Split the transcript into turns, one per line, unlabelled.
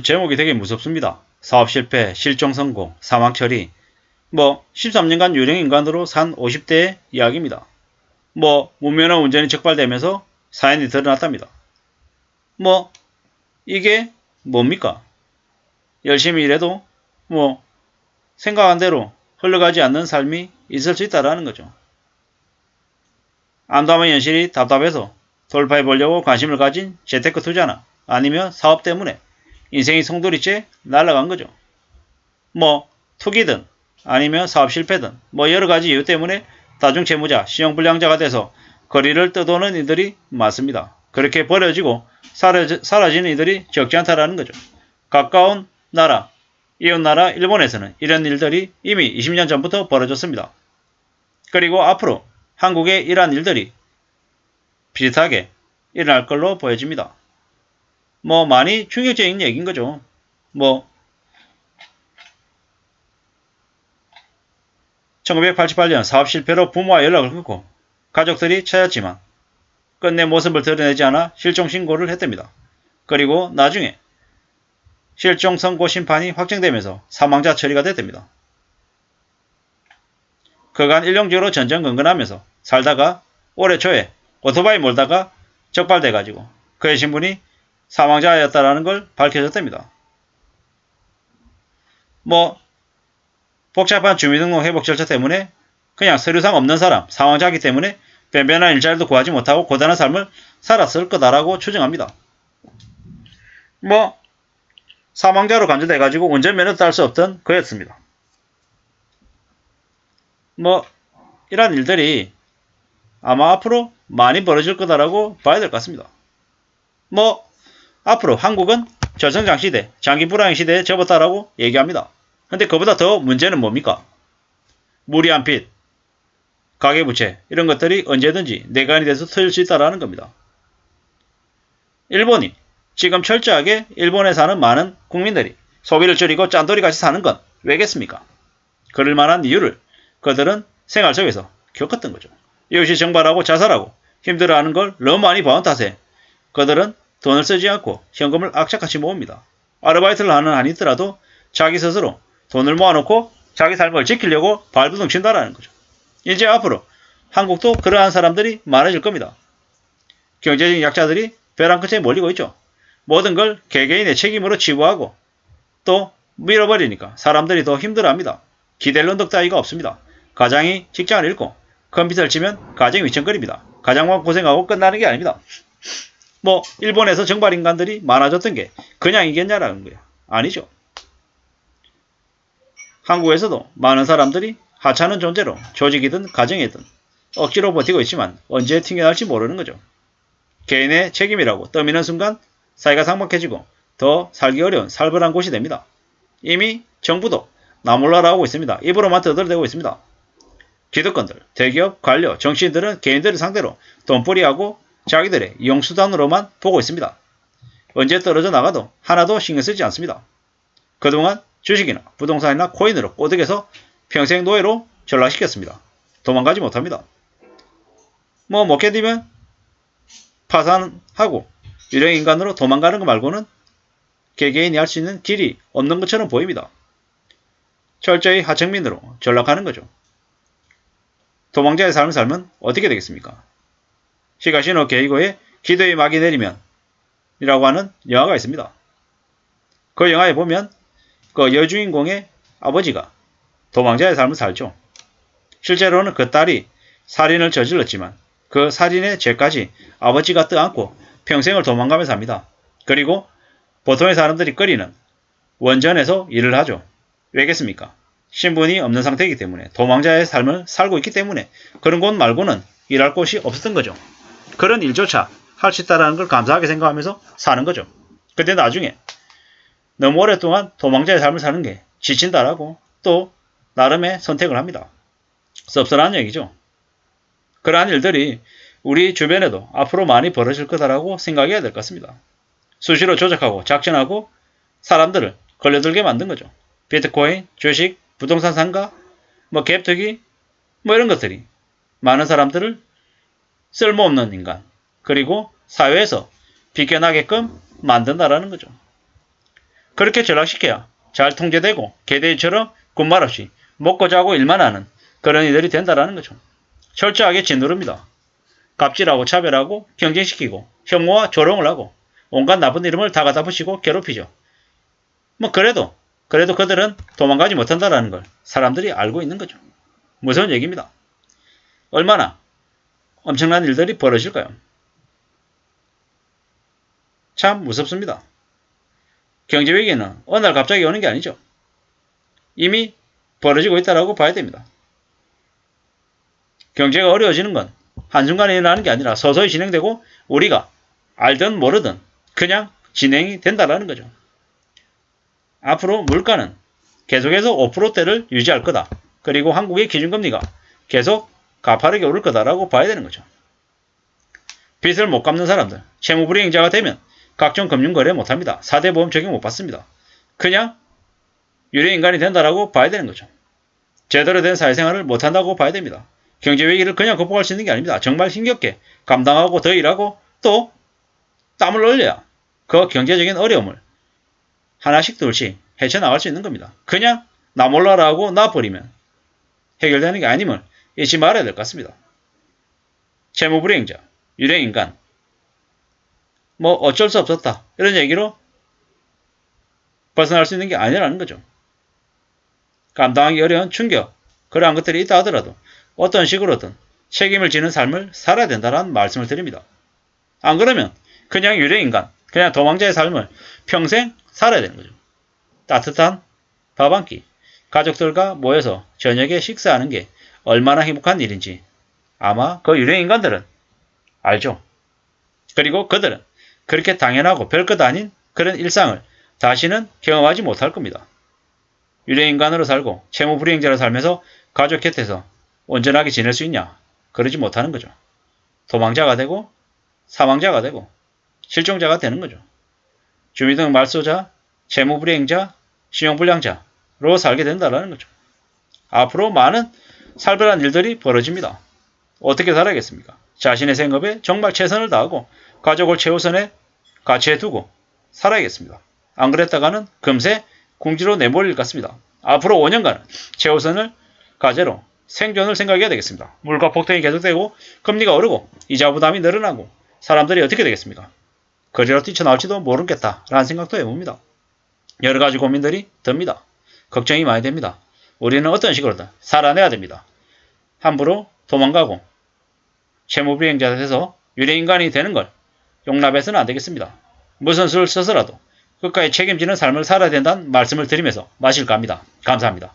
제목이 되게 무섭습니다. 사업 실패, 실종 성공, 사망 처리. 13년간 유령인간으로 산 50대의 이야기입니다. 무면허 운전이 적발되면서 사연이 드러났답니다. 이게 뭡니까? 열심히 일해도 생각한 대로 흘러가지 않는 삶이 있을 수 있다라는 거죠. 암담한 현실이 답답해서 돌파해 보려고 관심을 가진 재테크 투자나 아니면 사업 때문에 인생이 송두리째 날아간 거죠. 투기든 아니면 사업 실패든 여러가지 이유 때문에 다중채무자, 신용불량자가 돼서 거리를 떠도는 이들이 많습니다. 그렇게 버려지고 사라지는 이들이 적지 않다라는 거죠. 가까운 나라, 이웃나라 일본에서는 이런 일들이 이미 20년 전부터 벌어졌습니다. 그리고 앞으로 한국의 이러한 일들이 비슷하게 일어날 걸로 보여집니다. 많이 충격적인 얘기인 거죠. 1988년 사업 실패로 부모와 연락을 끊고 가족들이 찾았지만 끝내 모습을 드러내지 않아 실종 신고를 했답니다. 그리고 나중에 실종 선고 심판이 확정되면서 사망자 처리가 됐답니다. 그간 일용직으로 전전긍긍하면서 살다가 올해 초에 오토바이 몰다가 적발돼가지고 그의 신분이 사망자였다라는 걸 밝혀졌답니다. 복잡한 주민등록 회복 절차 때문에 그냥 서류상 없는 사람, 사망자이기 때문에 변변한 일자리도 구하지 못하고 고단한 삶을 살았을 거다라고 추정합니다. 사망자로 간주돼가지고 운전면허도 딸 수 없던 그였습니다. 이런 일들이 아마 앞으로 많이 벌어질 거다라고 봐야 될 것 같습니다. 앞으로 한국은 저성장 시대, 장기 불황 시대에 접었다라고 얘기합니다. 근데 그보다 더 문제는 뭡니까? 무리한 빚, 가계부채 이런 것들이 언제든지 내관이 돼서 터질 수 있다라는 겁니다. 일본이 지금 철저하게 일본에 사는 많은 국민들이 소비를 줄이고 짠돌이같이 사는 건 왜겠습니까? 그럴 만한 이유를 그들은 생활 속에서 겪었던 거죠. 이웃이 정발하고 자살하고 힘들어하는 걸 너무 많이 봐온 탓에 그들은 돈을 쓰지 않고 현금을 악착같이 모읍니다. 아르바이트를 하는 한이 있더라도 자기 스스로 돈을 모아놓고 자기 삶을 지키려고 발버둥 친다라는 거죠. 이제 앞으로 한국도 그러한 사람들이 많아질 겁니다. 경제적인 약자들이 벼랑 끝에 몰리고 있죠. 모든 걸 개개인의 책임으로 치부하고 또 밀어버리니까 사람들이 더 힘들어합니다. 기댈 언덕 따위가 없습니다. 가장이 직장을 잃고 컴퓨터를 치면 가정이 위청거립니다. 가장만 고생하고 끝나는 게 아닙니다. 일본에서 정발인간들이 많아졌던 게 그냥 이겠냐라는 거예요. 아니죠. 한국에서도 많은 사람들이 하찮은 존재로 조직이든 가정이든 억지로 버티고 있지만 언제 튕겨날지 모르는 거죠. 개인의 책임이라고 떠미는 순간 사회가 삭막해지고 더 살기 어려운 살벌한 곳이 됩니다. 이미 정부도 나몰라라 하고 있습니다. 입으로만 떠들어대고 있습니다. 기득권들, 대기업, 관료, 정치인들은 개인들을 상대로 돈벌이하고 자기들의 이용수단으로만 보고 있습니다. 언제 떨어져 나가도 하나도 신경 쓰지 않습니다. 그동안 주식이나 부동산이나 코인으로 꼬득해서 평생 노예로 전락시켰습니다. 도망가지 못합니다. 못 견디면 파산하고 유령인간으로 도망가는 것 말고는 개개인이 할 수 있는 길이 없는 것처럼 보입니다. 철저히 하층민으로 전락하는 거죠. 도망자의 삶을 살면 어떻게 되겠습니까? 히가시노 게이고의 기도의 막이 내리면 이라고 하는 영화가 있습니다. 그 영화에 보면 그 여주인공의 아버지가 도망자의 삶을 살죠. 실제로는 그 딸이 살인을 저질렀지만 그 살인의 죄까지 아버지가 떠안고 평생을 도망가며 삽니다. 그리고 보통의 사람들이 끓이는 원전에서 일을 하죠. 왜겠습니까? 신분이 없는 상태이기 때문에 도망자의 삶을 살고 있기 때문에 그런 곳 말고는 일할 곳이 없었던 거죠. 그런 일조차 할 수 있다는 걸 감사하게 생각하면서 사는 거죠. 근데 나중에 너무 오랫동안 도망자의 삶을 사는 게 지친다라고 또 나름의 선택을 합니다. 씁쓸한 얘기죠. 그러한 일들이 우리 주변에도 앞으로 많이 벌어질 거다라고 생각해야 될 것 같습니다. 수시로 조작하고 작전하고 사람들을 걸려들게 만든 거죠. 비트코인, 주식, 부동산 상가, 갭투기, 이런 것들이 많은 사람들을 쓸모없는 인간, 그리고 사회에서 비껴나게끔 만든다라는 거죠. 그렇게 전락시켜야 잘 통제되고 개돼지처럼 군말 없이 먹고 자고 일만 하는 그런 이들이 된다라는 거죠. 철저하게 짓누릅니다. 갑질하고 차별하고 경쟁시키고 혐오와 조롱을 하고 온갖 나쁜 이름을 다 갖다 붙이고 괴롭히죠. 그래도 그들은 도망가지 못한다라는 걸 사람들이 알고 있는 거죠. 무서운 얘기입니다. 얼마나 엄청난 일들이 벌어질까요? 참 무섭습니다. 경제위기는 어느 날 갑자기 오는 게 아니죠. 이미 벌어지고 있다고 봐야 됩니다. 경제가 어려워지는 건 한순간에 일어나는 게 아니라 서서히 진행되고 우리가 알든 모르든 그냥 진행이 된다는 거죠. 앞으로 물가는 계속해서 5%대를 유지할 거다. 그리고 한국의 기준금리가 계속 가파르게 오를 거다라고 봐야 되는 거죠. 빚을 못 갚는 사람들, 채무불이행자가 되면 각종 금융거래 못합니다. 4대 보험 적용 못 받습니다. 그냥 유료인간이 된다라고 봐야 되는 거죠. 제대로 된 사회생활을 못한다고 봐야 됩니다. 경제위기를 그냥 극복할 수 있는 게 아닙니다. 정말 힘겹게 감당하고 더 일하고 또 땀을 흘려야 그 경제적인 어려움을 하나씩 둘씩 헤쳐나갈 수 있는 겁니다. 그냥 나 몰라라 하고 놔버리면 해결되는 게 아님을 잊지 말아야 될 것 같습니다. 채무불이행자, 유료인간, 어쩔 수 없었다. 이런 얘기로 벗어날 수 있는 게 아니라는 거죠. 감당하기 어려운 충격, 그러한 것들이 있다 하더라도 어떤 식으로든 책임을 지는 삶을 살아야 된다는 말씀을 드립니다. 안 그러면 그냥 유료인간, 그냥 도망자의 삶을 평생 살아야 되는 거죠. 따뜻한 밥 한 끼, 가족들과 모여서 저녁에 식사하는 게 얼마나 행복한 일인지 아마 그 유료인간들은 알죠. 그리고 그들은 그렇게 당연하고 별것 아닌 그런 일상을 다시는 경험하지 못할 겁니다. 유료인간으로 살고 채무불이행자로 살면서 가족 곁에서 온전하게 지낼 수 있냐? 그러지 못하는 거죠. 도망자가 되고 사망자가 되고 실종자가 되는 거죠. 주민등록 말소자, 채무불이행자, 신용불량자로 살게 된다는 거죠. 앞으로 많은 살벌한 일들이 벌어집니다. 어떻게 살아야겠습니까? 자신의 생업에 정말 최선을 다하고 가족을 최우선에 가치에 두고 살아야겠습니다. 안 그랬다가는 금세 궁지로 내몰릴 것 같습니다. 앞으로 5년간은 최우선을 과제로 생존을 생각해야 되겠습니다. 물가 폭등이 계속되고 금리가 오르고 이자 부담이 늘어나고 사람들이 어떻게 되겠습니까? 거리로 뛰쳐나올지도 모르겠다라는 생각도 해봅니다. 여러 가지 고민들이 듭니다. 걱정이 많이 됩니다. 우리는 어떤 식으로든 살아내야 됩니다. 함부로 도망가고 채무불이행자가 돼서 유료인간이 되는 걸 용납해서는 안 되겠습니다. 무슨 수를 써서라도 끝까지 책임지는 삶을 살아야 된다는 말씀을 드리면서 마실까 합니다. 감사합니다.